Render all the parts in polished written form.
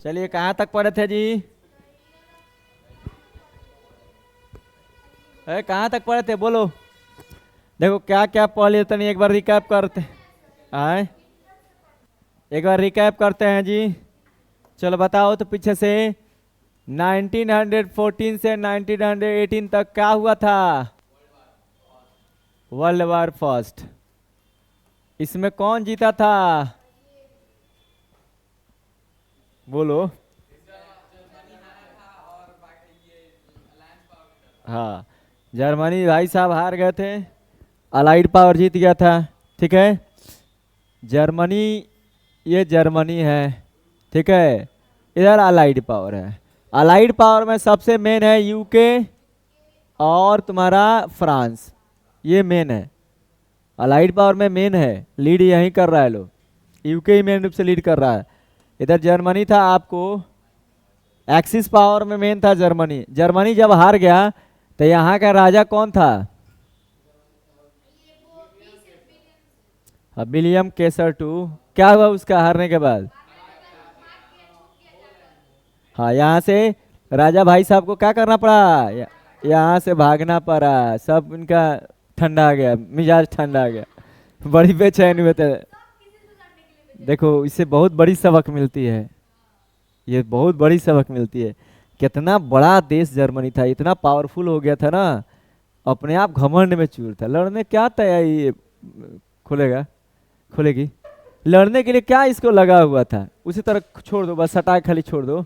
चलिए कहाँ तक पढ़े थे जी? कहाँ तक पढ़े थे बोलो। देखो क्या क्या पढ़ लिए तनी एक बार रिकैप करते आए। एक बार रिकैप करते हैं जी। चलो बताओ तो पीछे से 1914 से 1918 तक क्या हुआ था? World war first. इसमें कौन जीता था? बोलो। हाँ, जर्मनी भाई साहब हार गए थे, अलाइड पावर जीत गया था। ठीक है, जर्मनी, ये जर्मनी है। ठीक है, इधर अलाइड पावर है। अलाइड पावर में सबसे मेन है यूके और तुम्हारा फ्रांस, ये मेन है। अलाइड पावर में मेन है, लीड यहीं कर रहा है लोग, यूके ही मेन रूप से लीड कर रहा है। इधर जर्मनी था, आपको एक्सिस पावर में मेन था जर्मनी। जर्मनी जब हार गया तो यहाँ का राजा कौन था? William Kaiser two. क्या हुआ उसका हारने के बाद? हाँ, यहाँ से राजा भाई साहब को क्या करना पड़ा? यहाँ से भागना पड़ा। सब इनका ठंडा आ गया, मिजाज ठंडा आ गया, बड़ी बेचैनी में थे। देखो इससे बहुत बड़ी सबक मिलती है, ये बहुत बड़ी सबक मिलती है। कितना बड़ा देश जर्मनी था, इतना पावरफुल हो गया था ना, अपने आप घमंड में चूर था। लड़ने क्या तैयारी खुलेगा, खुलेगी लड़ने के लिए क्या इसको लगा हुआ था? उसी तरह छोड़ दो, बस सटा खाली छोड़ दो।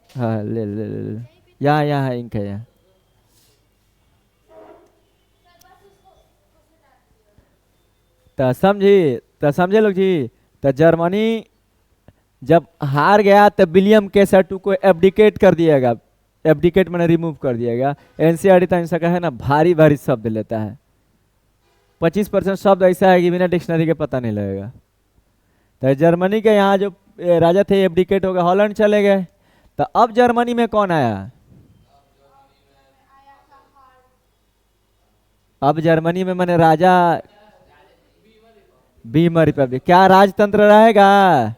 हाँ ले ले ले, ले। यहाँ यहाँ है, इंक है यहाँ। तो समझी, तो समझे लोग जी। तो जर्मनी जब हार गया तो विलियम केसर टू को एब्डिकेट कर दिएगा। एब्डिकेट मैंने रिमूव कर दिएगा। एनसीईआरटी तो ऐसा का है ना, भारी भारी शब्द लेता है। 25% शब्द ऐसा है कि बिना डिक्शनरी के पता नहीं लगेगा। तो जर्मनी के यहाँ जो राजा थे एब्डिकेट हो गए, हॉलैंड चले गए। तो अब जर्मनी में कौन आया? अब जर्मनी में मैंने राजा बीमर रिपब्लिक। क्या राजतंत्र रहेगा?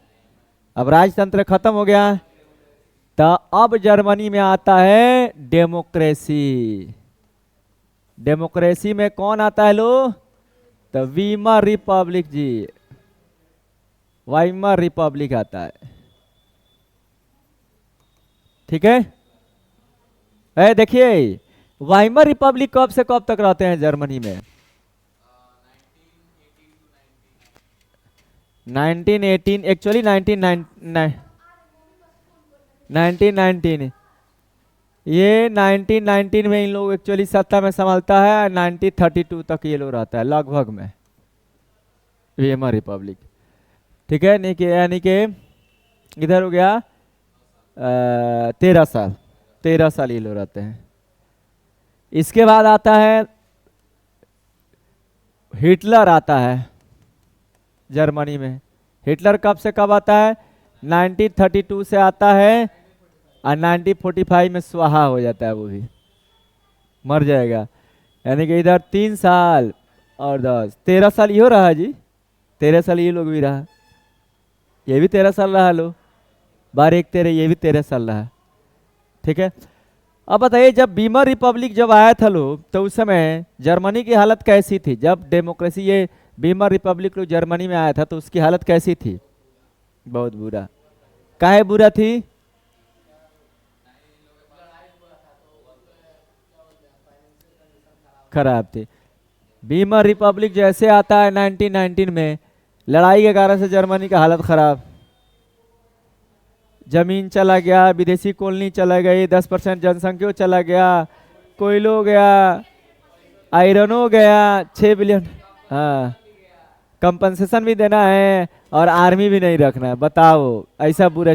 अब राजतंत्र खत्म हो गया, तो अब जर्मनी में आता है डेमोक्रेसी। डेमोक्रेसी में कौन आता है लो? तो वीमर रिपब्लिक जी, वाइमर रिपब्लिक आता है। ठीक है, देखिए वाइमर रिपब्लिक कब से कब तक रहते हैं जर्मनी में? 1918, एक्चुअली 1919, ये 1919 में इन लोग एक्चुअली सत्ता में संभालता है। 1932 तक ये लोग रहता है लगभग में, वीमर रिपब्लिक। ठीक है, नहीं कि यानी कि इधर हो गया 13 साल, 13 साल ये लोग रहते हैं। इसके बाद आता है हिटलर आता है जर्मनी में। हिटलर कब से कब आता है? 1932 से आता है, और 1945 में स्वाहा हो जाता है, वो भी मर जाएगा। यानी कि इधर 3 साल और 10, 13 साल ये हो रहा है जी। 13 साल ये लोग भी रहा, ये भी 13 साल रहा लो, 12 1 13, ये भी 13 साल रहा। ठीक है, अब बताइए जब वीमर रिपब्लिक जब आया था लोग, तो उस समय जर्मनी की हालत कैसी थी? जब डेमोक्रेसी ये वीमर रिपब्लिक लोग जर्मनी में आया था तो उसकी हालत कैसी थी? बहुत बुरा। काहे बुरा थी? खराब थी। वीमर रिपब्लिक जैसे आता है 1919 में, लड़ाई के कारण से जर्मनी का हालत खराब। जमीन चला गया, विदेशी कॉलोनी चला गई, 10% जनसंख्या चला गया, कोयलो गया, आयरन हो गया, 6 बिलियन। हाँ, कंपनसेशन भी देना है और आर्मी भी नहीं रखना है, बताओ ऐसा बुरा।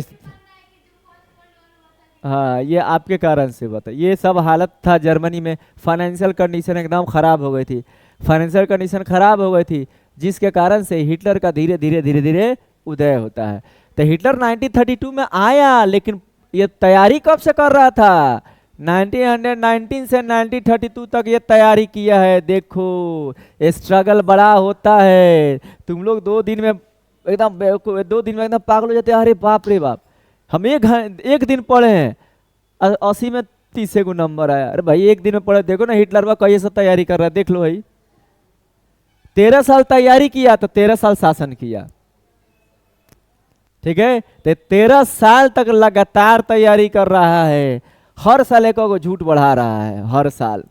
हाँ, ये आपके कारण से बता, ये सब हालत था जर्मनी में। फाइनेंशियल कंडीशन एकदम खराब हो गई थी, फाइनेंशियल कंडीशन खराब हो गई थी, जिसके कारण से हिटलर का धीरे धीरे धीरे धीरे उदय होता है। तो हिटलर 1932 में आया, लेकिन ये तैयारी कब से कर रहा था? 1919 से 1932 तक ये तैयारी किया है। देखो स्ट्रगल बड़ा होता है, तुम लोग 2 दिन में एकदम 2 दिन में एकदम पागल हो जाते हैं, अरे बाप रे बाप, हम एक दिन पढ़े हैं 80 में 30 गो नंबर आया। अरे भाई एक दिन में पढ़े, देखो ना हिटलर बा कैसे तैयारी कर रहा है, देख लो भाई। 13 साल तैयारी किया तो 13 साल शासन किया, ठीक है। तो 13 साल तक लगातार तैयारी कर रहा है, हर साल एक को झूठ बढ़ा रहा है, हर साल।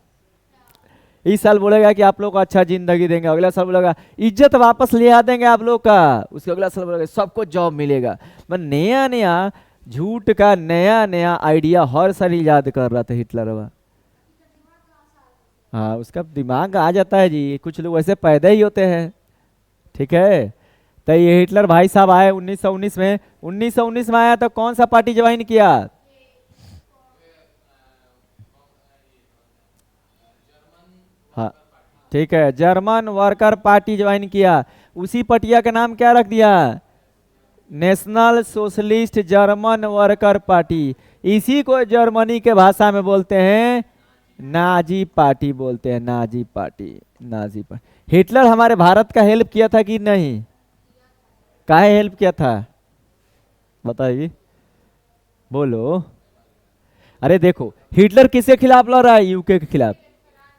इस साल बोलेगा कि आप लोग को अच्छा जिंदगी देंगे, अगला साल बोलेगा इज्जत वापस ले आ देंगे आप लोग का, उसके अगला साल बोलेगा सबको जॉब मिलेगा। मैं नया नया झूठ का नया नया आइडिया हर साल याद कर रहा था हिटलर बा। हाँ, उसका दिमाग आ जाता है जी, कुछ लोग ऐसे पैदा ही होते हैं, ठीक है। तो ये हिटलर भाई साहब आए 1919 में। 1919 में आया तो कौन सा पार्टी ज्वाइन किया? हाँ, ठीक है, जर्मन वर्कर पार्टी ज्वाइन किया। उसी पटिया का नाम क्या रख दिया? National socialist German worker party. इसी को जर्मनी के भाषा में बोलते हैं नाजी पार्टी, बोलते हैं Nazi party, Nazi party. Hitler हमारे भारत का हेल्प किया था कि नहीं? काहे हेल्प किया था बताइए, बोलो। अरे देखो, हिटलर किसके खिलाफ लड़ रहा है? यूके के खिलाफ।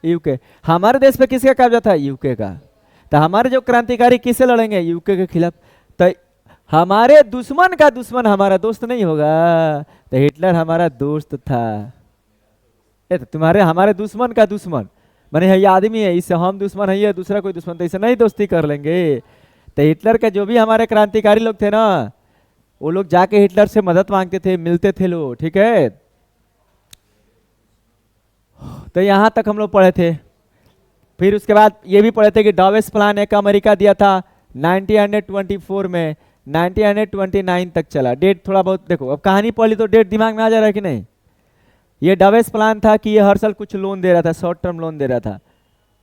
यूके। हमारे देश पे किसका कब्जा था? यूके का। तो हमारे जो क्रांतिकारी किससे लड़ेंगे? यूके के खिलाफ। तो हमारे दुश्मन का दुश्मन हमारा दोस्त नहीं होगा? तो हिटलर हमारा दोस्त था। तो तुम्हारे हमारे दुश्मन का दुश्मन माने है, ये आदमी है, इससे हम दुश्मन है, ये दूसरा कोई दुश्मन, तो इससे नहीं दोस्ती कर लेंगे। तो हिटलर के जो भी हमारे क्रांतिकारी लोग थे ना, वो लोग जाके हिटलर से मदद मांगते थे, मिलते थे लोग, ठीक है। तो यहाँ तक हम लोग पढ़े थे। फिर उसके बाद ये भी पढ़े थे कि डॉवेस प्लान एक अमेरिका दिया था 1924 में, 1929 तक चला। डेट थोड़ा बहुत देखो, अब कहानी पढ़ ली तो डेट दिमाग में आ जा रहा है कि नहीं। ये डवेस प्लान था कि ये हर साल कुछ लोन दे रहा था, शॉर्ट टर्म लोन दे रहा था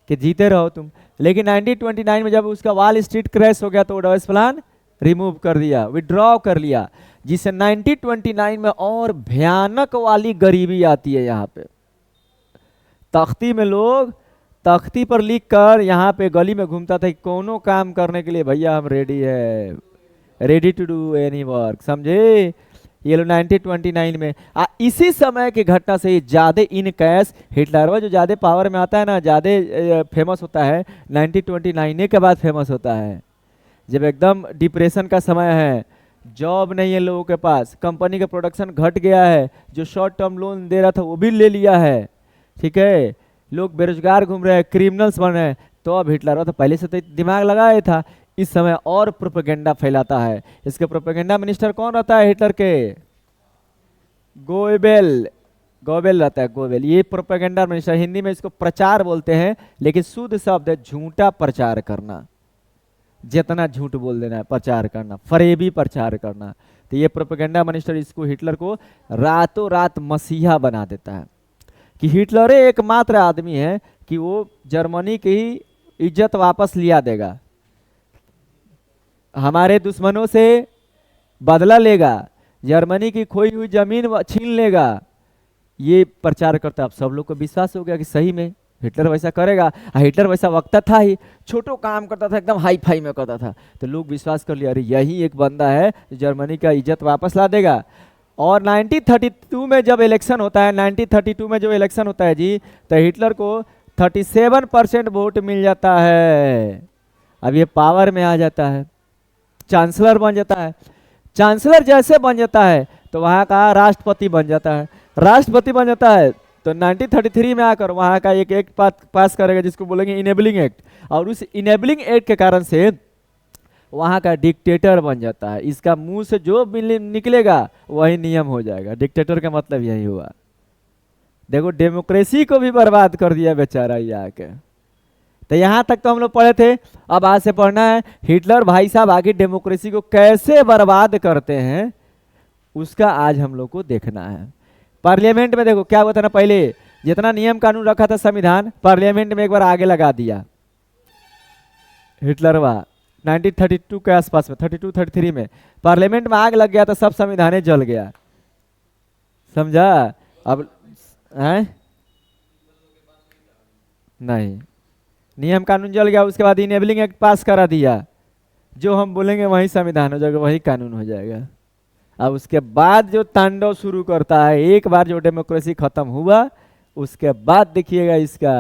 कि जीते रहो तुम। लेकिन 1929 में जब उसका वॉल स्ट्रीट क्रैश हो गया तो डवेस प्लान रिमूव कर दिया, विड्रॉ कर लिया, जिससे 1929 में और भयानक वाली गरीबी आती है। यहाँ पे तख्ती में लोग तख्ती पर लिख कर यहाँ पे गली में घूमता था कि कोनो काम करने के लिए भैया हम रेडी है, ready to do any work, समझे। ये लो 1929 में इसी समय की घटना से ज्यादा इन कैश हिटलर जो ज्यादा पावर में आता है ना, ज्यादा फेमस होता है 1929 के बाद फेमस होता है, जब एकदम डिप्रेशन का समय है, जॉब नहीं है लोगों के पास, कंपनी का प्रोडक्शन घट गया है, जो शॉर्ट टर्म लोन दे रहा था वो भी ले लिया है, ठीक है, लोग बेरोजगार घूम रहे हैं, क्रिमिनल्स बन रहे हैं। तो अब हिटलर तो पहले से तो दिमाग लगाया था, इस समय और प्रोपेगेंडा फैलाता है। इसके प्रोपेगेंडा मिनिस्टर कौन रहता है हिटलर के? गोबेल। गोबेल रहता है, गोबेल। ये प्रोपेगेंडा मिनिस्टर, हिंदी में इसको प्रचार बोलते हैं, लेकिन शुद्ध शब्द है झूठा प्रचार करना, जितना झूठ बोल देना है प्रचार करना, फरेबी प्रचार करना। तो ये प्रोपेगेंडा मिनिस्टर इसको हिटलर को रातों रात मसीहा बना देता है कि हिटलर एकमात्र आदमी है कि वो जर्मनी की इज्जत वापस लिया देगा, हमारे दुश्मनों से बदला लेगा, जर्मनी की खोई हुई जमीन छीन लेगा। ये प्रचार करता, अब सब लोग को विश्वास हो गया कि सही में हिटलर वैसा करेगा। हिटलर वैसा वक्ता था ही, छोटो काम करता था, एकदम हाई फाई में करता था, तो लोग विश्वास कर लिया अरे यही एक बंदा है जो जर्मनी का इज्जत वापस ला देगा। और 1932 में जब इलेक्शन होता है, 1932 में जो इलेक्शन होता है जी, तो हिटलर को 37% वोट मिल जाता है। अब ये पावर में आ जाता है, चांसलर बन जाता है। चांसलर जैसे बन जाता है तो वहाँ का राष्ट्रपति बन जाता है। राष्ट्रपति बन जाता है तो 1933 में आकर वहाँ का एक एक्ट पास करेगा जिसको बोलेंगे इनेबलिंग एक्ट, और उस इनेबलिंग एक्ट के कारण से वहाँ का डिक्टेटर बन जाता है। इसका मुंह से जो निकलेगा वही नियम हो जाएगा। डिक्टेटर का मतलब यही हुआ। देखो डेमोक्रेसी को भी बर्बाद कर दिया बेचारा ये आके। तो यहाँ तक तो हम लोग पढ़े थे, अब आज से पढ़ना है हिटलर भाई साहब आगे डेमोक्रेसी को कैसे बर्बाद करते हैं, उसका आज हम लोग को देखना है। पार्लियामेंट में देखो क्या हुआ था ना, पहले जितना नियम कानून रखा था संविधान, पार्लियामेंट में एक बार आगे लगा दिया हिटलर। 1932 के आसपास में, 32-33 में पार्लियामेंट में आग लग गया तो सब संविधान जल गया, समझा। अब है नहीं, नियम कानून जल गया, उसके बाद इनेबलिंग एक्ट पास करा दिया, जो हम बोलेंगे वही संविधान हो जाएगा, वही कानून हो जाएगा। अब उसके बाद जो तांडव शुरू करता है, एक बार जो डेमोक्रेसी खत्म हुआ उसके बाद देखिएगा इसका।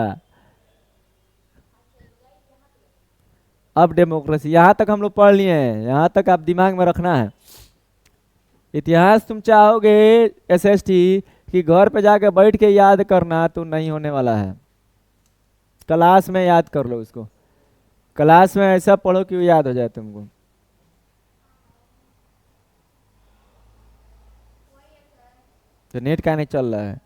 अब डेमोक्रेसी, यहां तक हम लोग पढ़ लिए हैं, यहां तक आप दिमाग में रखना है। इतिहास तुम चाहोगे एसएसटी कि घर पे जाके बैठ के याद करना, तो नहीं होने वाला है। क्लास में याद कर लो उसको, क्लास में ऐसा पढ़ो कि वो याद हो जाए तुमको। तो नेट का नहीं चल रहा है।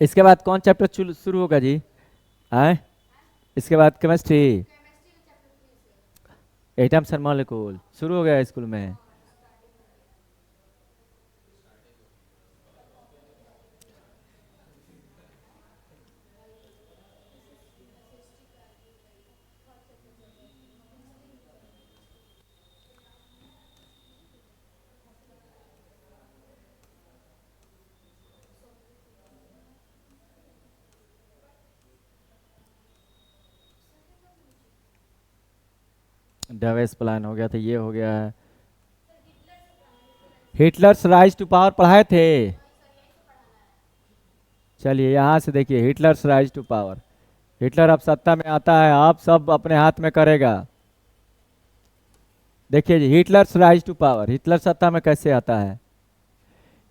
इसके बाद कौन चैप्टर शुरू होगा जी? आए, इसके बाद केमिस्ट्री, एटम एंड मॉलिक्यूल शुरू हो गया स्कूल में। डेविस प्लान हो गया, तो ये हो गया है। हिटलर्स राइज टू पावर पढ़ाए थे। चलिए यहाँ से देखिए, Hitler's rise to power. Hitler अब सत्ता में आता है, आप सब अपने हाथ में करेगा। देखिए जी, Hitler's rise to power, Hitler सत्ता में कैसे आता है।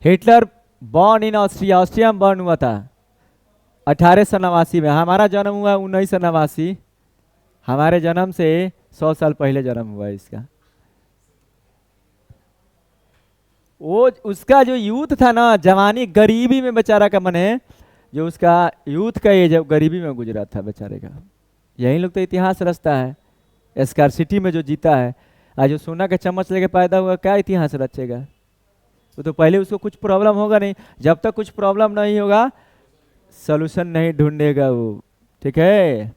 Hitler born in Austria, Austria में बॉर्न हुआ था 1889 में। हमारा जन्म हुआ 1989, हमारे जन्म से 100 साल पहले जन्म हुआ इसका। वो उसका जो यूथ था ना, जवानी गरीबी में बेचारा का, मने जो उसका यूथ का ये जब गरीबी में गुजरा था बेचारे का। यही लोग तो इतिहास रचता है, स्कार्सिटी में जो जीता है। आज जो सोना का चम्मच लेके पैदा हुआ, क्या इतिहास रचेगा? वो तो पहले उसको कुछ प्रॉब्लम होगा नहीं, जब तक कुछ प्रॉब्लम नहीं होगा सोल्यूशन नहीं ढूंढेगा वो। ठीक है।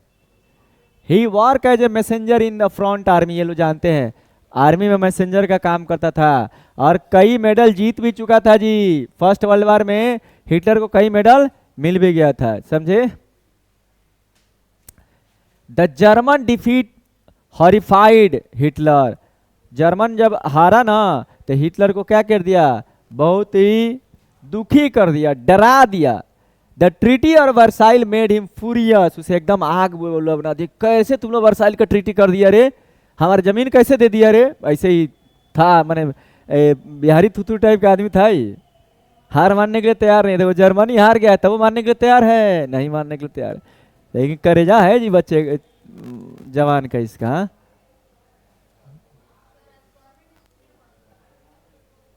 He work as a messenger in the front army, ये लोग जानते हैं, आर्मी में मैसेंजर का काम करता था और कई मेडल जीत भी चुका था जी। फर्स्ट वर्ल्ड वॉर में हिटलर को कई मेडल मिल भी गया था, समझे। The German defeat horrified Hitler, German जब हारा ना तो हिटलर को क्या कर दिया, बहुत ही दुखी कर दिया, डरा दिया। द ट्रीटी और वर्साइल मेड हिम फ्यूरियस, उसे एकदम आग बोला बना दी, कैसे तुम लोग वर्साइल का ट्रीटी कर दिया रे, हमारी जमीन कैसे दे दिया रे। ऐसे ही था, मैंने बिहारी थुतू टाइप का आदमी था ही, हार मानने के लिए तैयार नहीं थे। वो जर्मनी हार गया था, वो मानने के लिए तैयार है नहीं, मानने के लिए तैयार है। लेकिन करेजा है जी बच्चे जवान का इसका।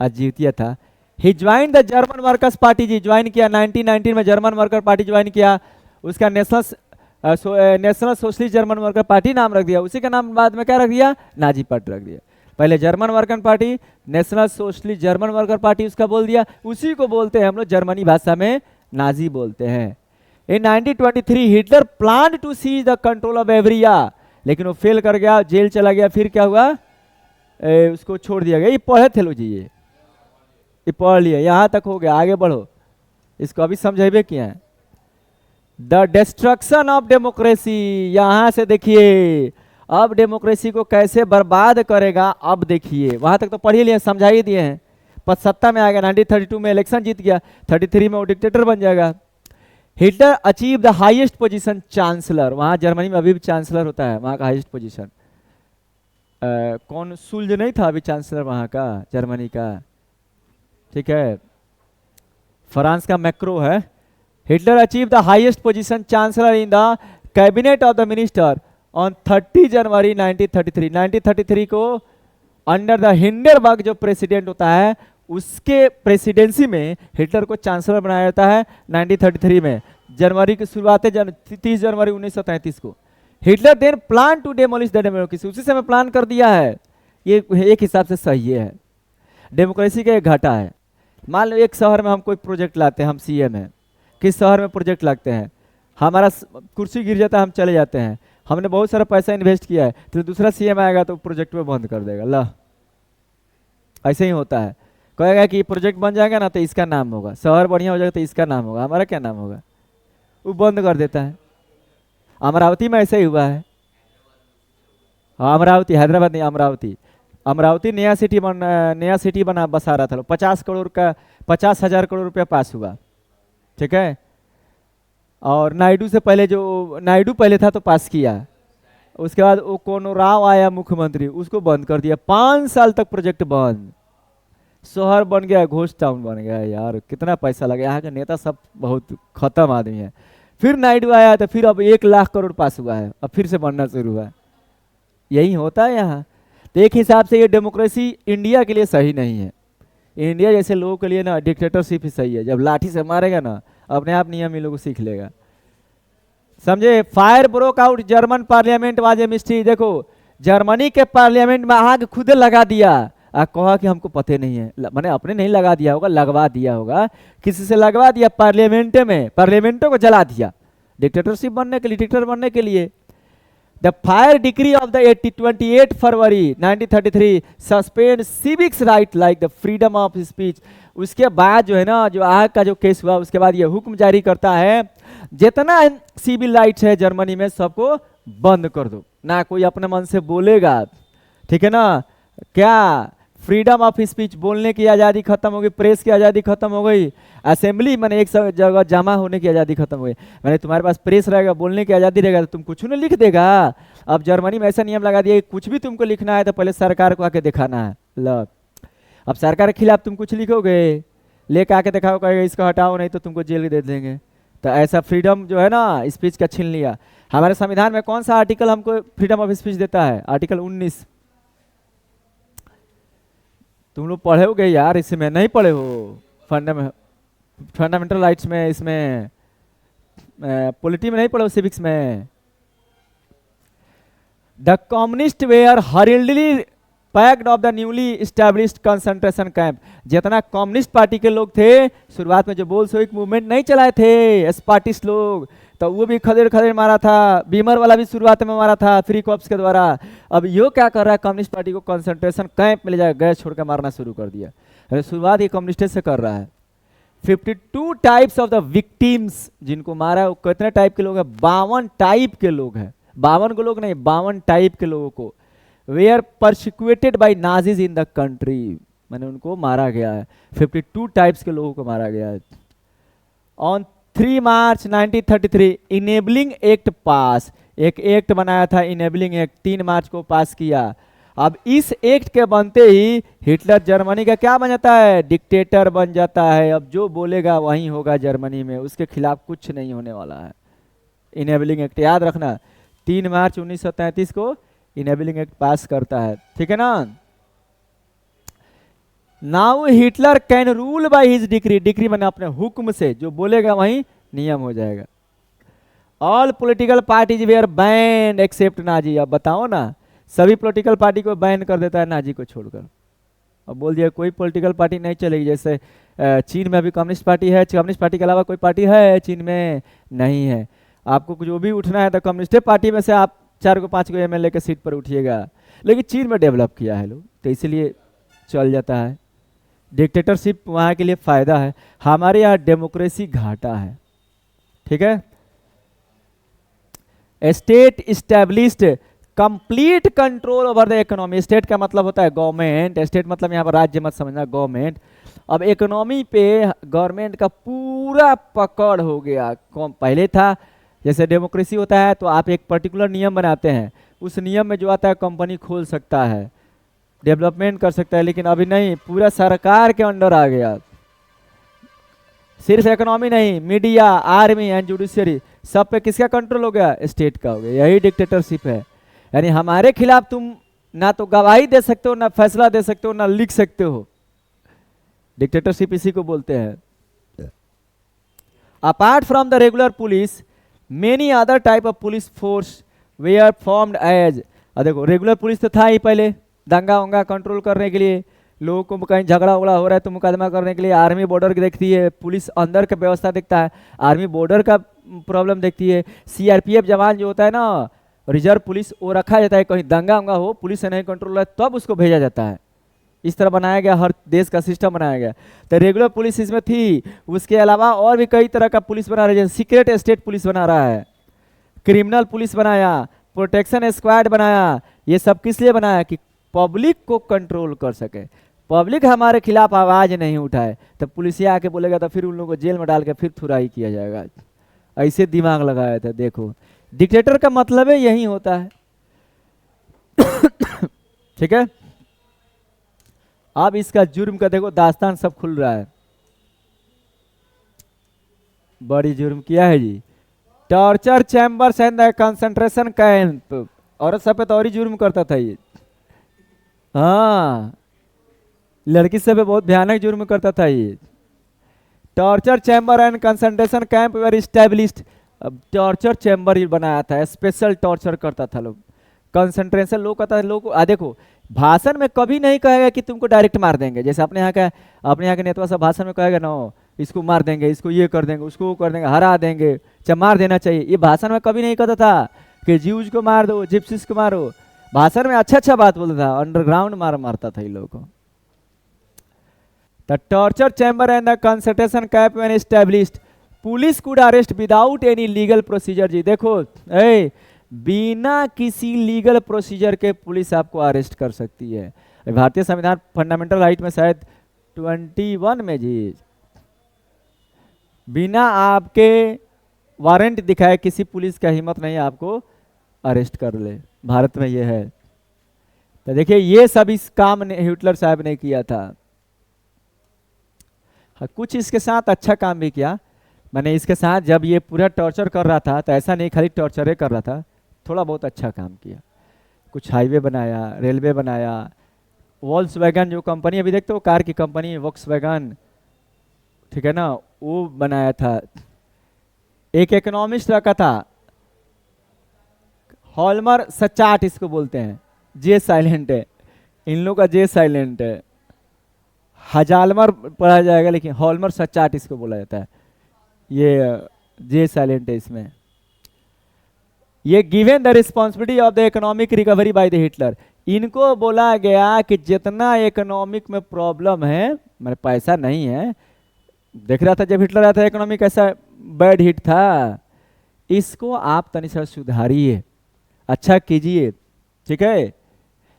अजीतिया था। He join the German workers party जी, ज्वाइन किया 1919 में, जर्मन वर्कर पार्टी ज्वाइन किया। उसका national socialist German worker party नाम रख दिया, उसी का नाम बाद में क्या रख दिया, नाजी पार्टी रख दिया। पहले German worker party, national socialist German worker party उसका बोल दिया, उसी को बोलते हैं हम लोग जर्मनी भाषा में नाजी बोलते हैं। In 1923 Hitler plan to seize the control of Bavaria, लेकिन वो फेल कर गया, जेल चला गया। फिर क्या हुआ, उसको छोड़ दिया गया। ये पढ़े थे लो जी, ये पढ़ लिया, यहाँ तक हो गया, आगे बढ़ो, इसको अभी समझेबे किया है। द डिस्ट्रक्शन ऑफ डेमोक्रेसी, यहां से देखिए अब डेमोक्रेसी को कैसे बर्बाद करेगा। अब देखिए, वहां तक तो पढ़ ही लिए, समझा ही दिए हैं। पद सत्ता में आ गया, 1932 में इलेक्शन जीत गया, 33 में वो डिक्टेटर बन जाएगा। Hitler achieve the highest position chancellor, वहां जर्मनी में अभी भी चांसलर होता है, वहां का हाईएस्ट पोजीशन। कौन सुल्ज नहीं था अभी चांसलर वहां का, जर्मनी का। ठीक है, फ्रांस का मैक्रो है। Hitler achieve the highest position chancellor in the cabinet of the minister on 30 जनवरी 1933। 1933 को अंडर द हिंडरबर्ग जो प्रेसिडेंट होता है, उसके प्रेसिडेंसी में हिटलर को चांसलर बनाया जाता है 1933 में। जनवरी की शुरुआत है 30 जनवरी 1933 को। Hitler then plan to demolish the democracy, उसी समय प्लान कर दिया है। ये एक हिसाब से सही है, डेमोक्रेसी का एक घाटा है। मान लो एक शहर में हम कोई प्रोजेक्ट लाते हैं, हम सीएम हैं, किस शहर में प्रोजेक्ट लगते हैं, हमारा कुर्सी गिर जाता है, हम चले जाते हैं, हमने बहुत सारा पैसा इन्वेस्ट किया है, तो दूसरा सीएम आएगा तो प्रोजेक्ट में बंद कर देगा। ला ऐसे ही होता है। कहेगा कि प्रोजेक्ट बन जाएगा ना तो इसका नाम होगा, शहर बढ़िया हो जाएगा तो इसका नाम होगा, हमारा क्या नाम होगा, वो बंद कर देता है। अमरावती में ऐसे ही हुआ है। हाँ अमरावती, हैदराबाद नहीं, अमरावती। अमरावती नया सिटी बना बसा रहा था, 50 करोड़ का, 50,000 करोड़ रुपया पास हुआ, ठीक है। और नायडू से पहले, जो नायडू पहले था तो पास किया, उसके बाद वो कोनो राव आया मुख्यमंत्री, उसको बंद कर दिया, 5 साल तक प्रोजेक्ट बंद। शहर बन गया, घोस्ट टाउन बन गया। यार कितना पैसा लगा, यहाँ के नेता सब बहुत खत्म आदमी है। फिर नायडू आया तो फिर अब 1 लाख करोड़ पास हुआ है, अब फिर से बनना शुरू हुआ है। यही होता है यहाँ। तो एक हिसाब से ये डेमोक्रेसी इंडिया के लिए सही नहीं है। इंडिया जैसे लोगों के लिए ना डिक्टेटरशिप ही सही है। जब लाठी से मारेगा ना, अपने आप नियम ही लोग सीख लेगा, समझे। Fire broke out German parliament was a mystery. देखो जर्मनी के पार्लियामेंट में आग खुद लगा दिया, कहा कि हमको पता नहीं है, मैंने अपने नहीं लगा दिया होगा, लगवा दिया होगा, किसी से लगवा दिया, पार्लियामेंट में, पार्लियामेंटों को जला दिया डिक्टेटरशिप बनने के लिए, डिक्टेटर बनने के लिए। The fire decree of the 28 February 1933 suspend civics right like the freedom of speech. उसके बाद जो है ना, जो आग का जो केस हुआ, उसके बाद ये हुक्म जारी करता है, जितना सिविल राइट्स है जर्मनी में सबको बंद कर दो, ना कोई अपने मन से बोलेगा, ठीक है ना। क्या फ्रीडम ऑफ स्पीच, बोलने की आज़ादी खत्म हो गई, प्रेस की आज़ादी खत्म हो गई, असेंबली मैंने एक जगह जमा होने की आज़ादी खत्म हो गई। मैंने तुम्हारे पास प्रेस रहेगा, बोलने की आज़ादी रहेगा तो तुम कुछ नहीं लिख देगा। अब जर्मनी में ऐसा नियम लगा दिया कि कुछ भी तुमको लिखना है तो पहले सरकार को आके दिखाना है। लो अब सरकार के खिलाफ तुम कुछ लिखोगे, लेके आके दिखाओ, कहेगा इसको हटाओ नहीं तो तुमको जेल दे देंगे। तो ऐसा फ्रीडम जो है ना स्पीच का छीन लिया। हमारे संविधान में कौन सा आर्टिकल हमको फ्रीडम ऑफ स्पीच देता है? आर्टिकल 19। तुम लोग पढ़े होगे यार, इसमें नहीं पढ़े हो? फंडामेंटल राइट्स में, इसमें पॉलिटी में नहीं पढ़े हो, सिविक्स में। The communist were hurriedly packed off the newly established concentration camp. जितना कम्युनिस्ट पार्टी के लोग थे, शुरुआत में जो बोल्शेविक मूवमेंट नहीं चलाए थे स्पार्टिस्ट लोग, तो वो भी खदेड़ खदेड़ मारा था। बीमर वाला भी शुरुआत में मारा था फ्री कॉप्स के द्वारा। अब यो क्या कर रहा है, कम्युनिस्ट पार्टी को कंसंट्रेशन कैंप में ले जाकर गैस छोड़कर मारना शुरू कर दिया। अरे शुरुआत ये कम्युनिस्ट से कर रहा है। 52 टाइप्स ऑफ द विक्टिम्स, जिनको मारा है वो कितने टाइप के लोग हैं? 52 टाइप के लोग हैं। 52 को लोग नहीं, 52 टाइप के लोगों को were persecuted by Nazis in the country, मैंने उनको मारा गया है। 52 टाइप्स के लोगों को मारा गया है। ऑन 3 मार्च 1933 इनेबलिंग एक्ट पास, एक एक्ट बनाया था इनेबलिंग एक्ट, 3 मार्च को पास किया। अब इस एक्ट के बनते ही हिटलर जर्मनी का क्या बन जाता है? डिक्टेटर बन जाता है। अब जो बोलेगा वही होगा जर्मनी में, उसके खिलाफ कुछ नहीं होने वाला है। इनेबलिंग एक्ट याद रखना, 3 मार्च 1933 को इनेबलिंग एक्ट पास करता है, ठीक है ना। Now Hitler can rule by his decree, decree मैंने अपने हुक्म से, जो बोलेगा वही नियम हो जाएगा। All political parties were ban except Nazi. अब बताओ ना, सभी पॉलिटिकल पार्टी को बैन कर देता है नाजी को छोड़कर। अब बोल दिया कोई पॉलिटिकल पार्टी नहीं चलेगी। जैसे चीन में अभी कम्युनिस्ट पार्टी है, कम्युनिस्ट पार्टी के अलावा कोई पार्टी है चीन में? नहीं है। आपको जो भी उठना है तो कम्युनिस्ट पार्टी में से आप 4 को 5 को एमएलए के सीट पर उठिएगा। लेकिन चीन में डेवलप किया है लोग, तो इसलिए चल जाता है। डिक्टेटरशिप वहाँ के लिए फायदा है, हमारे यहाँ डेमोक्रेसी घाटा है, ठीक है। State established complete control over the economy. State का मतलब होता है गवर्नमेंट, स्टेट मतलब यहाँ पर राज्य मत समझना, गवर्नमेंट। अब इकोनॉमी पे गवर्नमेंट का पूरा पकड़ हो गया। पहले था जैसे डेमोक्रेसी होता है तो आप एक पर्टिकुलर नियम बनाते हैं, उस नियम में जो आता है कंपनी खोल सकता है, डेवलपमेंट कर सकता है। लेकिन अभी नहीं, पूरा सरकार के अंडर आ गया। सिर्फ इकोनॉमी नहीं, मीडिया, आर्मी एंड जुडिशियरी, सब पे किसका कंट्रोल हो गया? स्टेट का हो गया। यही डिक्टेटरशिप है। यानी हमारे खिलाफ तुम ना तो गवाही दे सकते हो, ना फैसला दे सकते हो, ना लिख सकते हो। डिक्टेटरशिप इसी को बोलते हैं। Apart from the regular police, many other type of police force they are formed as. देखो रेगुलर पुलिस तो था ही पहले, दंगा वंगा कंट्रोल करने के लिए, लोगों को कहीं झगड़ा उगड़ा हो रहा है तो मुकदमा करने के लिए। आर्मी बॉर्डर की देखती है, पुलिस अंदर का व्यवस्था देखता है, आर्मी बॉर्डर का प्रॉब्लम देखती है। सीआरपीएफ जवान जो होता है ना, रिजर्व पुलिस, वो रखा जाता है, कहीं दंगा वंगा हो, पुलिस से नहीं कंट्रोल है तब उसको भेजा जाता है। इस तरह बनाया गया, हर देश का सिस्टम बनाया गया। तो रेगुलर पुलिस इसमें थी, उसके अलावा और भी कई तरह का पुलिस बना रहा है, जैसे सीक्रेट स्टेट पुलिस बना रहा है, क्रिमिनल पुलिस बनाया, प्रोटेक्शन स्क्वाड बनाया। ये सब किस लिए बनाया? कि पब्लिक को कंट्रोल कर सके, पब्लिक हमारे खिलाफ आवाज नहीं उठाए, तो पुलिसिया आके बोलेगा तो फिर उन लोगों को जेल में डाल के फिर थुराई किया जाएगा। ऐसे दिमाग लगाया था। देखो, डिक्टेटर का मतलब है यही होता है। ठीक है, अब इसका जुर्म का देखो दास्तान सब खुल रहा है। बड़ी जुर्म किया है जी, torture chambers and concentration camp. औरत सब पे तो और ही जुर्म करता था ये। हाँ, लड़की सब पे बहुत भयानक जुर्म करता था ये। Torture chamber and concentration camp were established. अब टॉर्चर चैम्बर ही बनाया था, स्पेशल टॉर्चर करता था लोग। कंसंट्रेशन लोग कहता है लोग, देखो भाषण में कभी नहीं कहेगा कि तुमको डायरेक्ट मार देंगे, जैसे अपने यहाँ के नेता सब भाषण में कहेगा ना इसको मार देंगे, इसको ये कर देंगे, उसको वो कर देंगे, हरा देंगे, चाहे मार देना चाहिए। ये भाषण में कभी नहीं कहता था कि ज्यूज को मार दो, जिप्सिस को मारो। भाषण में अच्छा अच्छा बात बोलता था, अंडरग्राउंड मारता था इन लोगों को। The torture chamber and the concentration camp when established, police could arrest without any legal procedure. जी देखो, बिना किसी लीगल प्रोसीजर के पुलिस आपको अरेस्ट कर सकती है। भारतीय संविधान फंडामेंटल राइट में शायद 21 में जी, बिना आपके वारंट दिखाए किसी पुलिस का हिम्मत नहीं आपको अरेस्ट कर ले, भारत में ये है। तो देखिए ये सब इस काम ने हिटलर साहब ने किया था। हाँ, कुछ इसके साथ अच्छा काम भी किया। मैंने इसके साथ जब ये पूरा टॉर्चर कर रहा था तो ऐसा नहीं खाली टॉर्चर कर रहा था, थोड़ा बहुत अच्छा काम किया। कुछ हाईवे बनाया, रेलवे बनाया, वॉल्क्सवैगन जो कंपनी अभी देखते हो कार की कंपनी वॉल्क्सवैगन, ठीक है ना, वो बनाया था। एक इकोनॉमिस्ट रखा था, हॉलमर सचाट इसको बोलते हैं, जे साइलेंट है, इन लोग का जे साइलेंट है, हजालमर पढ़ा जाएगा लेकिन हॉलमर सचाट इसको बोला जाता है, ये जे साइलेंट है इसमें। ये given the responsibility of the economic recovery by the Hitler, इनको बोला गया कि जितना इकोनॉमिक में प्रॉब्लम है, मेरे पैसा नहीं है, देख रहा था जब हिटलर आया था इकोनॉमिक ऐसा बैड हिट था, इसको आप तनी सा सुधारिए, अच्छा कीजिए, ठीक है,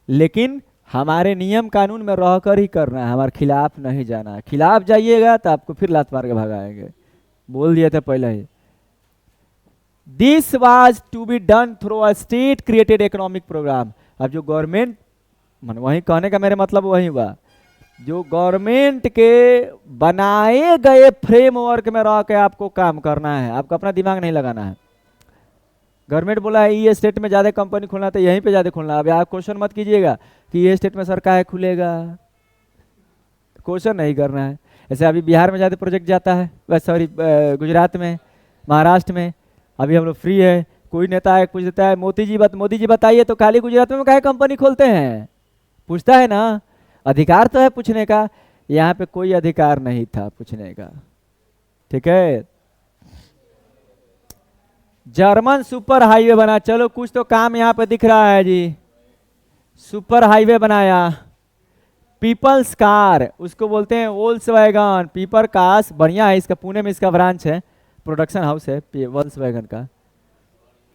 लेकिन हमारे नियम कानून में रहकर ही करना है, हमारे खिलाफ नहीं जाना है। खिलाफ जाइएगा तो आपको फिर लात मार के भगाएंगे, बोल दिया था पहले ही। This was to be done through a state created economic programme. अब जो गवर्नमेंट, वही कहने का मेरे मतलब वही हुआ, जो गवर्नमेंट के बनाए गए फ्रेमवर्क में रह के आपको काम करना है, आपको अपना दिमाग नहीं लगाना है। गवर्नमेंट बोला है ये स्टेट में ज़्यादा कंपनी खोलना तो यहीं पे ज़्यादा खोलना। अब आप क्वेश्चन मत कीजिएगा कि ये स्टेट में सरकार खुलेगा, क्वेश्चन नहीं करना है। ऐसे अभी बिहार में ज़्यादा प्रोजेक्ट जाता है, वैसे सॉरी गुजरात में, महाराष्ट्र में, अभी हम लोग फ्री है, कोई नेता है पूछ देता है मोदी जी बताइए तो खाली गुजरात में काहे कंपनी खोलते हैं, पूछता है ना, अधिकार तो है पूछने का, यहाँ पे कोई अधिकार नहीं था पूछने का, ठीक है। जर्मन सुपर हाईवे बना, चलो कुछ तो काम यहाँ पे दिख रहा है जी, सुपर हाईवे बनाया। पीपल्स कार, उसको बोलते हैं वोल्क्सवैगन, पीपर कार्स, बढ़िया है, इसका पुणे में इसका ब्रांच है, प्रोडक्शन हाउस है वोल्क्सवैगन का।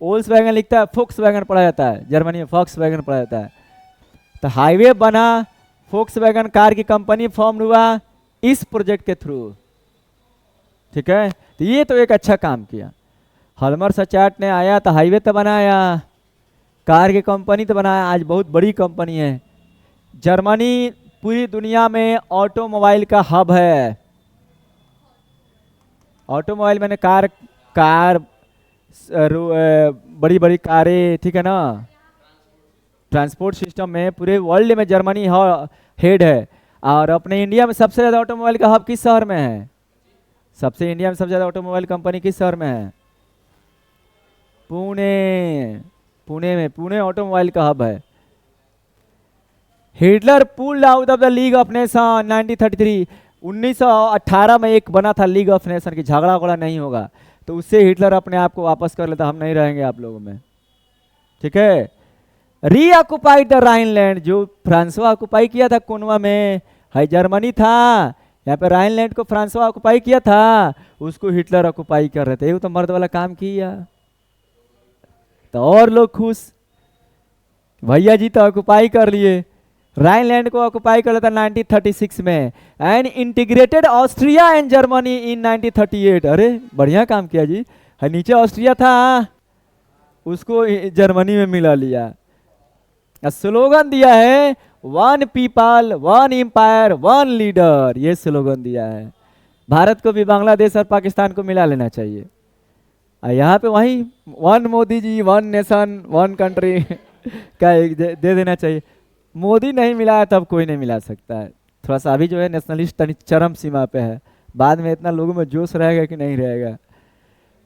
वोल्क्सवैगन लिखता है, फोक्सवैगन पढ़ा जाता है, जर्मनी में फोक्सवैगन पढ़ा जाता है। तो हाईवे बना, फोक्सवैगन कार की कंपनी फॉर्म हुआ इस प्रोजेक्ट के थ्रू, ठीक है। तो ये तो एक अच्छा काम किया। हॉलमर सचाट ने आया तो हाईवे तो बनाया, कार की कंपनी तो बनाया, आज बहुत बड़ी कंपनी है। जर्मनी पूरी दुनिया में ऑटोमोबाइल का हब है। ऑटोमोबाइल मैंने कार बड़ी बड़ी कारें, ठीक है ना, ट्रांसपोर्ट सिस्टम में पूरे वर्ल्ड में जर्मनी हेड है। और अपने इंडिया में सबसे ज़्यादा ऑटोमोबाइल का हब किस शहर में है? इंडिया में सबसे ज़्यादा ऑटोमोबाइल कंपनी किस शहर में है? पुणे में, पुणे ऑटोमोबाइल का हब है। Hitler pulled out of the league of nation 1933, 1918 में एक बना था लीग ऑफ नेशन की, झगड़ा वगड़ा नहीं होगा, तो उससे हिटलर अपने आप को वापस कर लेता, हम नहीं रहेंगे आप लोगों में, ठीक है। रीऑक्युपाइड द राइनलैंड, जो फ्रांसवा ऑक्युपाई किया था कोनवा में, है जर्मनी था, यहाँ पे राइनलैंड को फ्रांसवा ऑक्युपाई किया था, उसको हिटलर ऑक्युपाई कर रहे थे। ये तो मर्द वाला काम किया, तो और लोग खुश, भैया जी तो ऑक्युपाई कर लिए। राइनलैंड को ऑक्युपाई कर लेता 1936 में, and integrated Austria and Germany in 1938। अरे बढ़िया काम किया जी, है नीचे ऑस्ट्रिया था, उसको जर्मनी में मिला लिया। स्लोगन दिया है one people one empire one leader, ये स्लोगन दिया है। भारत को भी बांग्लादेश और पाकिस्तान को मिला लेना चाहिए, और यहाँ पे वही one Modi ji one nation one country का दे देना चाहिए। मोदी नहीं मिला है तब कोई नहीं मिला सकता है। थोड़ा सा अभी जो है नेशनलिस्ट चरम सीमा पे है, बाद में इतना लोगों में जोश रहेगा कि नहीं रहेगा।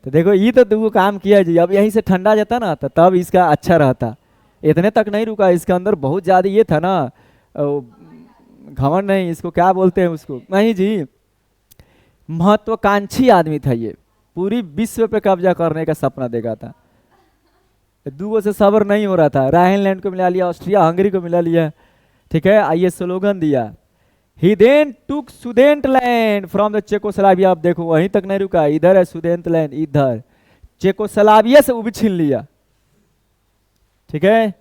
तो देखो ये तो दो काम किया जी, अब यहीं से ठंडा जाता ना तो तब इसका अच्छा रहता। इतने तक नहीं रुका, इसके अंदर बहुत ज़्यादा ये था ना, घमंड नहीं, इसको क्या बोलते हैं उसको, नहीं जी, महत्वाकांक्षी आदमी था ये, पूरी विश्व पे कब्जा करने का सपना देखा था। दूगों से सब्र नहीं हो रहा था, राइनलैंड को मिला लिया, ऑस्ट्रिया हंगरी को मिला लिया, ठीक है। आइए स्लोगन दिया, he then took Sudetenland from the Czechoslovakia. आप देखो वहीं तक नहीं रुका, इधर है सुदेंटलैंड, इधर चेकोस्लोवाकिया से वो भी छीन लिया, ठीक है।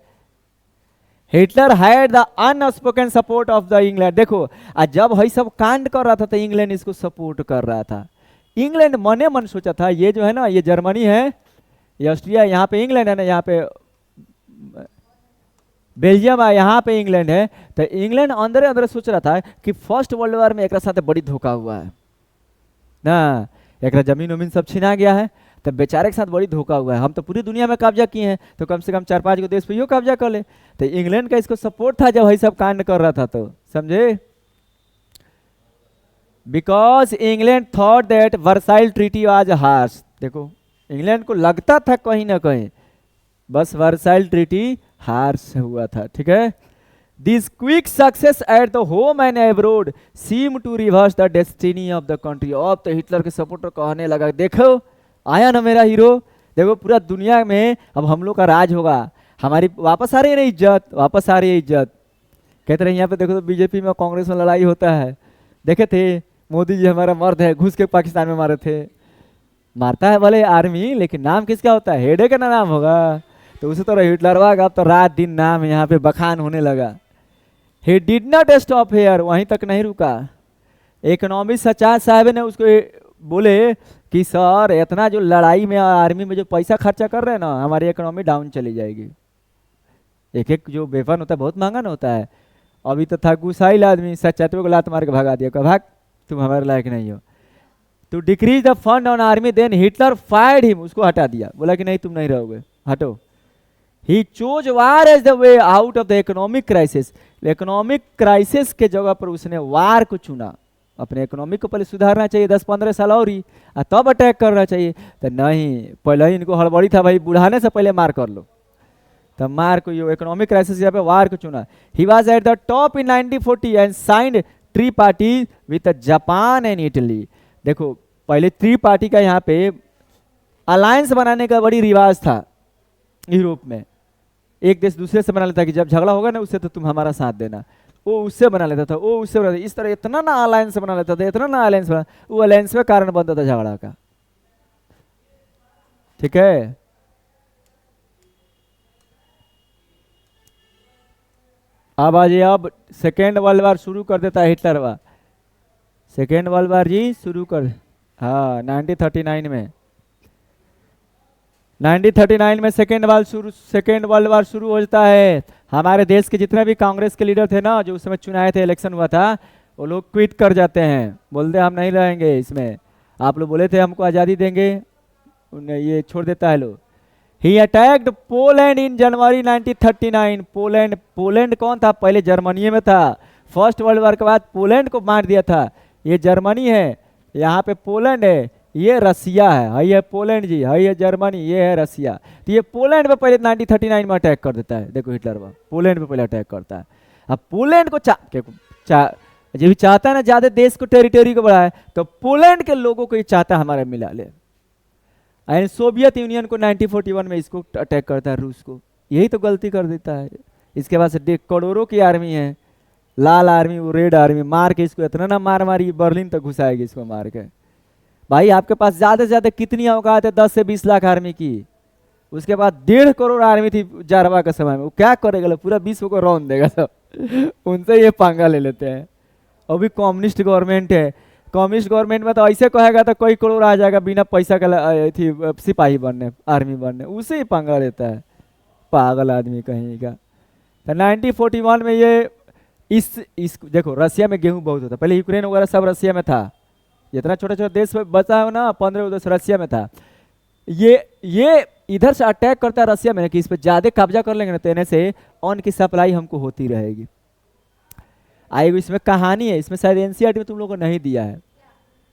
Hitler had the unspoken support of the England. देखो जब वही सब कांड कर रहा था तो इंग्लैंड इसको सपोर्ट कर रहा था। इंग्लैंड मने मन सोचा था ये जो है ना, ये जर्मनी है, ये ऑस्ट्रिया, यहाँ पे इंग्लैंड है ना, यहाँ पे बेल्जियम है, यहाँ पे इंग्लैंड है। तो इंग्लैंड अंदर अंदर सोच रहा था कि फर्स्ट वर्ल्ड वॉर में एक साथ बड़ी धोखा हुआ है ना, एक जमीन उमीन सब छिना गया है, तो बेचारे के साथ बड़ी धोखा हुआ है। हम तो पूरी दुनिया में कब्जा किए हैं, तो कम से कम 4-5 को देश पे यो कब्जा कर ले। तो इंग्लैंड का इसको सपोर्ट था जब वही सब कांड कर रहा था, तो समझे। Because England thought that Versailles treaty was harsh. देखो इंग्लैंड को लगता था कहीं ना कहीं बस वर्साइल ट्रीटी हार्श हुआ था, ठीक है। This quick success at the home and abroad seem to reverse the destiny of the country. अब तो हिटलर के सपोर्टर कहने लगा, देखो आया ना मेरा हीरो, देखो पूरा दुनिया में अब हम लोग का राज होगा, हमारी वापस आ रही है ना इज्जत, वापस आ रही है इज्जत। कहते रहे यहाँ पे देखो तो बीजेपी में कांग्रेस में लड़ाई होता है, देखे थे मोदी जी हमारा मर्द है, घुस के पाकिस्तान में मारे थे। मारता है भले आर्मी, लेकिन नाम किसका होता है, हेडे का नाम होगा। तो उसी तरह हिटलर अब तो रात दिन नाम यहाँ पे बखान होने लगा। He did not stop hair, वहीं तक नहीं रुका। इकोनॉमिस्ट सचार साहब ने उसको बोले कि सर इतना जो लड़ाई में आर्मी में जो पैसा खर्चा कर रहे हैं ना, हमारी इकोनॉमी डाउन चली जाएगी। एक एक जो वेपन होता है बहुत महंगा ना होता है। अभी तो था गुसाइल आदमी, सचातवे को लात मार के भगा दिया, भाग तुम हमारे लायक नहीं हो। To decrease the fund on army, then Hitler fired him, उसको हटा दिया, बोला कि नहीं तुम नहीं रहोगे, हटो। He chose war as the way out of the economic crisis. Economic crisis के जगह पर उसने वार को चुना। अपने इकोनॉमिक को पहले सुधारना चाहिए, 10-15 साल और ही, तब अटैक करना चाहिए। तो नहीं, पहले ही इनको हड़बड़ी था, भाई बुढ़ाने से पहले मार कर लो, तब मार को यो इकोनॉमिक क्राइसिस यहाँ पे वार को चुना। He was at the top in 1940 and signed tree party with Japan and Italy. देखो पहले ट्री पार्टी का यहाँ पे अलायंस बनाने का बड़ी रिवाज था यूरोप में। एक देश दूसरे से बना लेता कि जब झगड़ा होगा ना उससे तो तुम हमारा साथ देना, वो उससे बना लेता था, वो उससे बना लेता, इस तरह इतना ना अलायंस बना लेता था, इतना ना अलायंस बना, वो अलायंस में कारण बनता था झगड़ा का, ठीक है। अब आज अब सेकेंड वर्ल्ड वार शुरू कर देता है Hitler. War second world war जी शुरू कर, हाँ 1939 में, 1939 में सेकेंड वर्ल्ड वार शुरू हो जाता है। हमारे देश के जितने भी कांग्रेस के लीडर थे ना, जो उस समय चुनाए थे, इलेक्शन हुआ था, वो लोग क्विट कर जाते हैं, बोलते हम नहीं रहेंगे इसमें, आप लोग बोले थे हमको आज़ादी देंगे, उन्हें ये छोड़ देता है लोग। ही अटैक्ड पोलैंड इन जनवरी 1939। पोलैंड कौन था, पहले जर्मनी में था, फर्स्ट वर्ल्ड वार के बाद पोलैंड को मार दिया था। ये जर्मनी है, यहाँ पे पोलैंड है, ये रसिया है, ये पोलैंड जी, है ये जर्मनी, ये है रसिया। तो ये पोलैंड पे पहले 1939 में अटैक कर देता है। देखो हिटलर पोलैंड पे पहले अटैक करता है। अब पोलैंड को जो भी चाहता है ना ज्यादा देश को, टेरिटरी को बढ़ाए, तो पोलैंड के लोगों को ये चाहता है हमारा मिला ले। एंड सोवियत यूनियन को 1941 में इसको अटैक करता है, रूस को। यही तो गलती कर देता है। इसके पास करोड़ों की आर्मी है, लाल आर्मी, वो रेड आर्मी, मार के इसको इतना ना मार मारी बर्लिन तक घुसाएगी इसको मार के। भाई आपके पास ज्यादा से ज्यादा कितनी औकात है? 10 से 20 लाख आर्मी की। उसके बाद 1.5 करोड़ आर्मी थी जारवा के समय में, वो क्या करेगा? पूरा विश्व को रौंद देगा सब। उनसे ये पंगा ले लेते हैं। अभी कम्युनिस्ट गवर्नमेंट है, कम्युनिस्ट गवर्नमेंट में तो ऐसे कहेगा तो कई करोड़ आ जाएगा बिना पैसा का थी सिपाही बनने, आर्मी बनने, उसे ही पंगा लेता है पागल आदमी कहीं का। तो 1941 में ये इस देखो रसिया में गेहूं बहुत होता, पहले यूक्रेन वगैरह सब रसिया में था, जितना छोटा छोटा देश बचा है ना 15 देश रसिया में था। ये इधर से अटैक करता है रसिया में कि इस पर ज्यादा कब्जा कर लेंगे ना, तेने से अन्न की सप्लाई हमको होती रहेगी। आएगी इसमें कहानी है, इसमें शायद एनसीईआरटी में तुम लोगों को नहीं दिया है।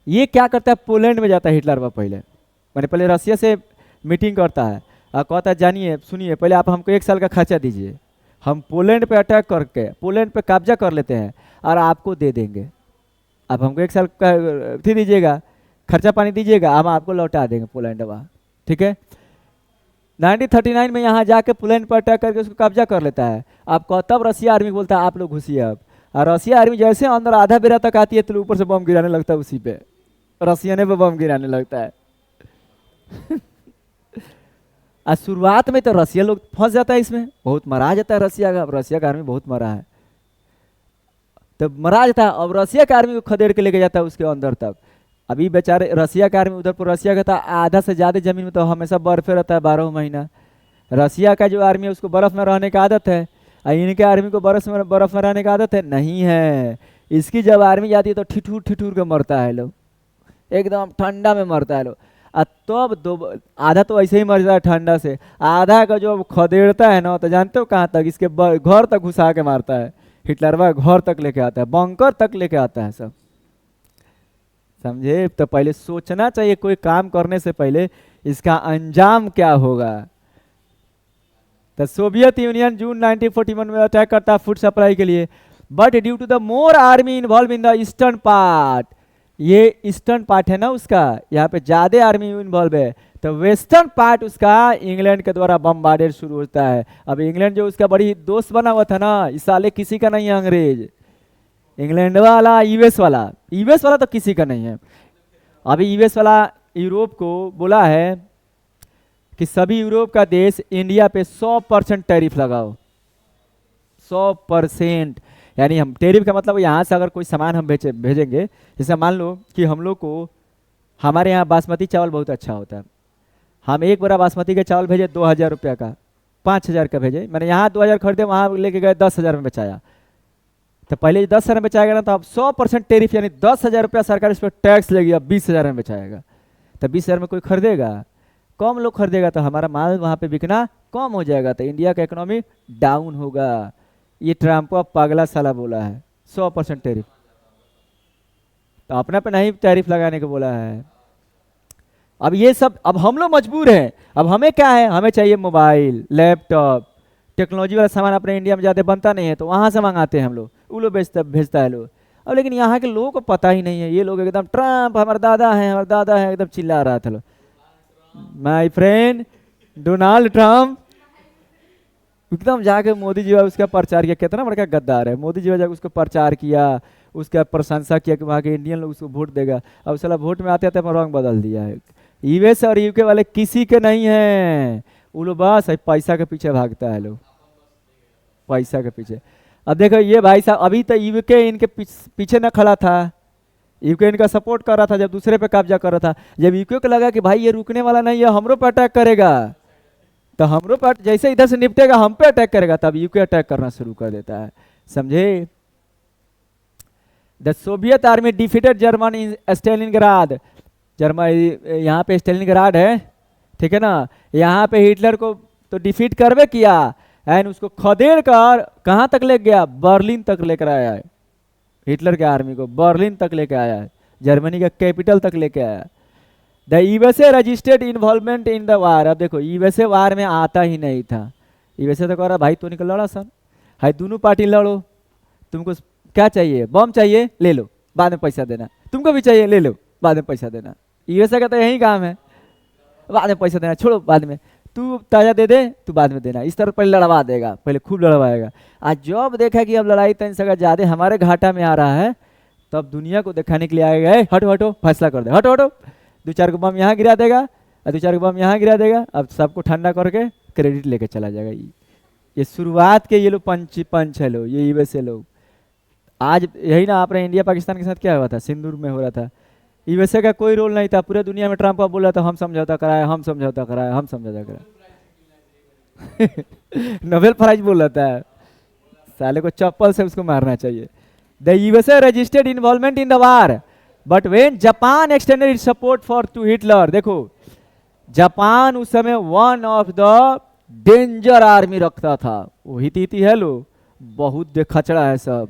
ये क्या करता है, पोलैंड में जाता है हिटलर वह पहले, मैंने पहले रसिया से मीटिंग करता है और कहता है जानिए सुनिए पहले आप हमको 1 साल का खर्चा दीजिए, हम पोलैंड पे अटैक करके पोलैंड पे कब्जा कर लेते हैं और आपको दे देंगे। आप हमको 1 साल का थी दीजिएगा, खर्चा पानी दीजिएगा, हम आपको लौटा देंगे पोलैंड वहाँ, ठीक है। 1939 में यहाँ जाके पोलैंड पर अटैक करके उसको कब्जा कर लेता है। आपको तब रसिया आर्मी बोलता है आप लोग घुसिए अब, और रसिया आर्मी जैसे अंदर आधा बेरा तक आती है तो ऊपर से बम गिराने लगता है, उसी पे रसियने पे बम गिराने लगता है। और शुरुआत में तो रसिया लोग फंस जाता है इसमें, बहुत मरा जाता है रसिया का, रसिया का आर्मी बहुत मरा है, तो मरा जाता है। अब रसिया का आर्मी को खदेड़ के लेके जाता है उसके अंदर तक। अभी बेचारे रसिया का आर्मी उधर पर रसिया का था, आधा से ज़्यादा जमीन में तो हमेशा बर्फे रहता है 12 महीना। रसिया का जो आर्मी है उसको बर्फ़ में रहने का आदत है, और इनके आर्मी को बर्फ़ में रहने का आदत है नहीं है। इसकी जब आर्मी जाती है तो ठिठुर ठिठुर के मरता है लोग, एकदम ठंडा में मरता है लोग। तब दो आधा तो ऐसे ही मर जाता है ठंडा से, आधा का जो खदेड़ता है ना तो जानते हो कहाँ तक, इसके घर तक घुसा के मारता है। हिटलरवा घर तक लेके आता है, बंकर तक लेके आता है सब, समझे। तो पहले सोचना चाहिए कोई काम करने से पहले इसका अंजाम क्या होगा। तो सोवियत यूनियन जून 1941 में अटैक करता है फूड सप्लाई के लिए, but due to the more army involve in the eastern part, ये ईस्टर्न पार्ट है ना उसका, यहाँ पे ज्यादा आर्मी इन्वॉल्व है, तो वेस्टर्न पार्ट उसका इंग्लैंड के द्वारा बम्बार्डेड शुरू होता है। अब इंग्लैंड जो उसका बड़ी दोस्त बना हुआ था ना, इस साले किसी का नहीं है अंग्रेज, इंग्लैंड वाला यूएस वाला तो किसी का नहीं है। अभी यूएस वाला यूरोप को बोला है कि सभी यूरोप का देश इंडिया पे 100% टैरिफ लगाओ, 100%। यानी हम टैरिफ का मतलब यहाँ से अगर कोई सामान हम भेजेंगे, जैसे मान लो कि हम लोग को हमारे यहाँ बासमती चावल बहुत अच्छा होता है, हम एक बोरा बासमती के चावल भेजे 2000 रुपया का, 5000 का भेजे, मैंने यहाँ 2000 खरीदे, वहाँ लेके गए 10,000 में बेचाया, तो पहले 10,000 में बेचाएगा ना तो अब 100% टैरिफ, यानी 10,000 रुपया सरकार इस पर टैक्स लेगी, अब 20,000 में बेचाएगा, तो 20,000 में कोई खरीदेगा? कम लोग खरीदेगा, तो हमारा माल वहाँ पे बिकना कम हो जाएगा, तो इंडिया का इकोनॉमी डाउन होगा। ये ट्रम्प पागला साला बोला है 100% टैरिफ, तो अपना पे नहीं टैरिफ लगाने को बोला है। अब ये सब, अब हम लोग मजबूर हैं, अब हमें क्या है, हमें चाहिए मोबाइल, लैपटॉप, टेक्नोलॉजी वाला सामान अपने इंडिया में ज़्यादा बनता नहीं है, तो वहाँ से मंगाते हैं हम लोग, वो लोग भेजता है लोग। अब लेकिन यहाँ के लोगों को पता ही नहीं है, ये लोग एकदम ट्रम्प हमारा दादा है एकदम चिल्ला रहा था लोग, माय फ्रेंड डोनाल्ड ट्रम्प, एकदम जाके मोदी जी उसका प्रचार किया, कितना बड़ा गद्दार है मोदी जी, जाकर उसको प्रचार किया, उसका प्रशंसा किया कि वहाँ के इंडियन लोग उसको वोट देगा। अब साला वोट में आते आते रंग बदल दिया है। यूएस और यूके वाले किसी के नहीं हैं, वो लोग बस पैसा के पीछे भागता है लोग, पैसा के पीछे। अब देखो ये भाई साहब, अभी तो यूके इनके पीछे न खड़ा था, यूके इनका सपोर्ट कर रहा था जब दूसरे पे कब्जा कर रहा था। जब यूके को लगा कि भाई ये रुकने वाला नहीं है, हमरो पे अटैक करेगा, तो हमरो पर जैसे इधर से निपटेगा हम पे अटैक करेगा, तब यूके अटैक करना शुरू कर देता है, समझे। The Soviet army defeated German in Stalingrad, Germany यहाँ पे स्टेलिनग्राड है, ठीक है ना, यहाँ पे हिटलर को तो डिफीट करवे किया, एंड उसको खदेड़ कर कहाँ तक ले गया, बर्लिन तक लेकर आया है। हिटलर के आर्मी को बर्लिन तक लेके आया है, जर्मनी का कैपिटल तक लेके आया। The USA registered involvement in the वार, अब देखो यूएसए वार में आता ही नहीं था, यूएसए तो कह रहा भाई तो निकल लड़ा सर, हाई दोनों पार्टी लड़ो, तुमको क्या चाहिए, बम चाहिए ले लो बाद में पैसा देना, तुमको भी चाहिए ले लो बाद में पैसा देना, यूएसए का तो यही काम है, बाद में पैसा देना छोड़ो बाद में। तू ताजा दे दे, तू बाद में देना, इस तरह पहले लड़वा देगा, पहले खूब लड़वाएगा। आज जब देखा कि अब लड़ाई तन से ज्यादा हमारे घाटा में आ रहा है, तब दुनिया को दिखाने के लिए आएगा, हटो हटो फैसला कर दे, हटो हटो, 2-4 को बम यहाँ गिरा देगा और 2-4 को बम यहाँ गिरा देगा, अब सबको ठंडा करके क्रेडिट लेके चला जाएगा। ये शुरुआत के ये लोग पंच है लोग, ये यूएसए लोग। आज यही ना अपने इंडिया पाकिस्तान के साथ क्या हुआ था, सिंदूर में हो रहा था, यूएसए का कोई रोल नहीं था, पूरे दुनिया में ट्रम्प बोल रहा था हम समझौता कराए, हम समझौता कराए, हम समझौता कराए। नोबेल प्राइज बोल रहा था, साले को चप्पल से उसको मारना चाहिए। The USA registered involvement in the war but when Japan extended its support for to Hitler. देखो जापान उस समय one of the danger army रखता था, वो हिती है लो, बहुत खचड़ा है सब,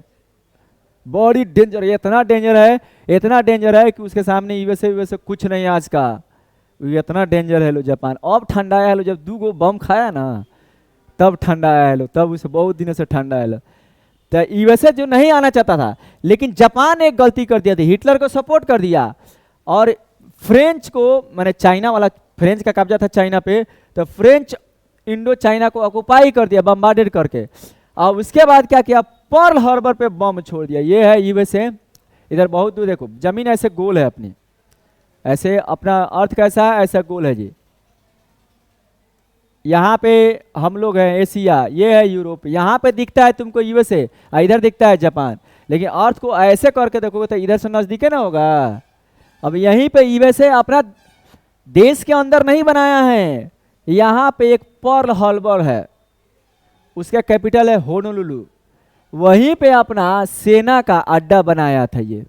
बड़ी डेंजर, इतना डेंजर है, इतना डेंजर है कि उसके सामने यूएसए कुछ नहीं आज का, इतना डेंजर है लो जापान। अब ठंडा है लो, जब 2 गो बम खाया ना तब ठंडा है लो, तब उसे बहुत दिनों से ठंडा है लो। तो यूएसए जो नहीं आना चाहता था, लेकिन जापान एक गलती कर दिया था, हिटलर को सपोर्ट कर दिया और फ्रेंच को, मैंने चाइना वाला, फ्रेंच का कब्जा था चाइना पे, तो फ्रेंच इंडो चाइना को ऑक्युपाई कर दिया बम्बार्डेड करके। और उसके बाद क्या किया, पर्ल हार्बर पे बम छोड़ दिया। ये है यूएसए, इधर बहुत दूर देखो, जमीन ऐसे गोल है अपनी, ऐसे अपना अर्थ कैसा है ऐसा गोल है जी। यहाँ पे हम लोग हैं एशिया, ये है यूरोप, यहाँ पे दिखता है तुमको यूएसए, इधर दिखता है जापान, लेकिन अर्थ को ऐसे करके देखोगे तो इधर से नजदीक ना होगा। अब यहीं पे यूएसए अपना देश के अंदर नहीं बनाया है, यहाँ पे एक पर्ल हार्बर है, उसका कैपिटल है होनोलुलु, वहीं पे अपना सेना का अड्डा बनाया था ये।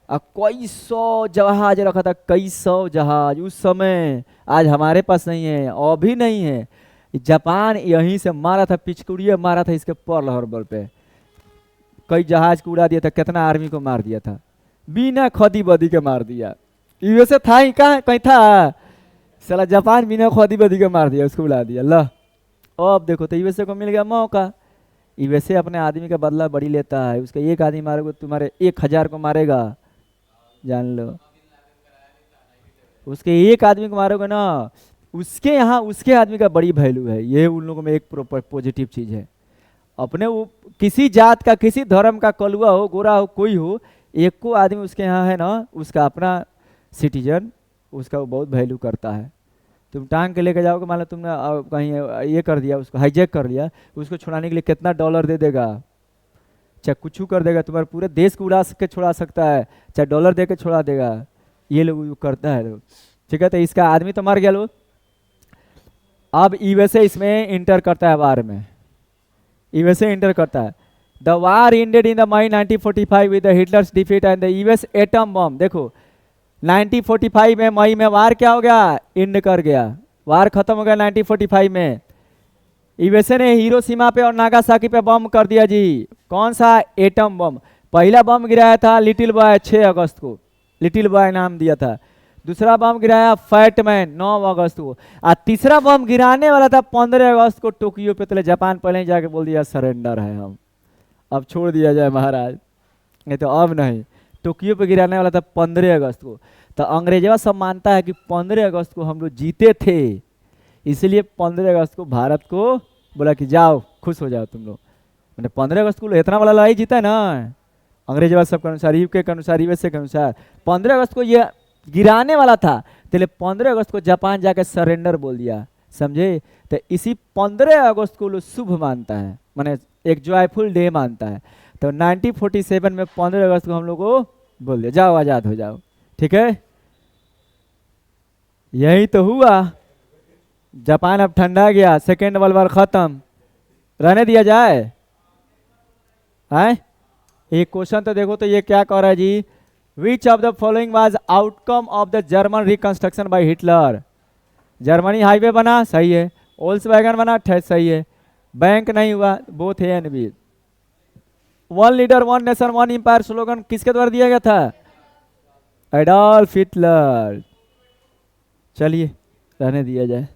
कई सौ जहाज रखा था, कई सौ जहाज उस समय, आज हमारे पास नहीं है, अभी नहीं है। जापान यहीं से मारा था, पिचकुड़िया मारा था इसके पर्ल हार्बर पे, कई जहाज को उड़ा दिया था, कितना आर्मी को मार दिया था, बिना खदी बदी के मार दिया। यूएसए था ही कहाँ, कहीं था साला, जापान बिना खदी बदी के मार दिया, उसको उड़ा दिया। ला अब देखो तो यूएसए को मिल गया मौका। यूएसए अपने आदमी का बदला बड़ी लेता है, उसका एक आदमी मारेगा तुम्हारे 1000 को मारेगा, जान लो, उसके एक आदमी को मारोगे ना, उसके यहाँ उसके आदमी का बड़ी वैल्यू है। ये उन लोगों में एक पॉजिटिव चीज है। अपने वो किसी जात का, किसी धर्म का, कलुआ हो, गोरा हो, कोई हो, एक को आदमी उसके यहाँ है ना, उसका अपना सिटीजन, उसका वो बहुत वैल्यू करता है। तुम टांग के लेके जाओगे, मान लो तुमने कहीं ये कर दिया, उसको हाईजैक कर लिया, उसको छुड़ाने के लिए कितना डॉलर दे देगा, चाहे कुछ कर देगा, तुम्हारे पूरे देश को उड़ा के छुड़ा सकता है, चाहे डॉलर दे के छुड़ा देगा, ये लोग करता है लोग। ठीक है, तो इसका आदमी तो मर गया लोग। अब यूएसए इसमें इंटर करता है वार में, यूएसए इंटर करता है। The war ended in the May 1945 with the Hitler's defeat and the US atom bomb. देखो 1945 में मई में वार क्या हो गया, एंड कर गया, वार खत्म हो गया 1945 में। यूएसए ने हिरोशिमा पे और नागासाकी पे बम कर दिया जी। कौन सा, एटम बम। पहला बम गिराया था लिटिल बॉय 6 अगस्त को, लिटिल बॉय नाम दिया था। दूसरा बम गिराया फैटमैन 9 अगस्त को, और तीसरा बम गिराने वाला था 15 अगस्त को टोक्यो पे। तो जापान पहले ही जाके बोल दिया सरेंडर है, हम अब छोड़ दिया जाए महाराज, नहीं तो अब नहीं। टोक्यो पे गिराने वाला था 15 अगस्त को। तो अंग्रेजवा सब मानता है कि 15 अगस्त को हम लोग जीते थे, इसलिए 15 अगस्त को भारत को बोला कि जाओ खुश हो जाओ तुम लोग। मैंने 15 अगस्त को इतना बड़ा लड़ाई जीता है ना, अंग्रेजवा सब के अनुसार, यूके के अनुसार, यूएसए के अनुसार 15 अगस्त को ये गिराने वाला था, तो 15 अगस्त को जापान जाके सरेंडर बोल दिया, समझे। तो इसी 15 अगस्त को लोग शुभ मानता है, माने एक जॉयफुल डे मानता है। तो 1947 में 15 अगस्त को हम लोग को बोल दिया जाओ आज़ाद हो जाओ। ठीक है, यही तो हुआ। जापान अब ठंडा गया, सेकेंड वर्ल्ड वॉर खत्म, रहने दिया जाए है। एक क्वेश्चन तो देखो, तो ये क्या कह रहा है जी, which of the following was outcome of the German reconstruction by Hitler. Germany highway बना, सही है। वोल्क्सवैगन बना, सही है। बैंक नहीं हुआ, both A and B. One leader one nation one empire slogan किसके द्वारा दिया गया था, एडोल्फ हिटलर। चलिए रहने दिया जाए।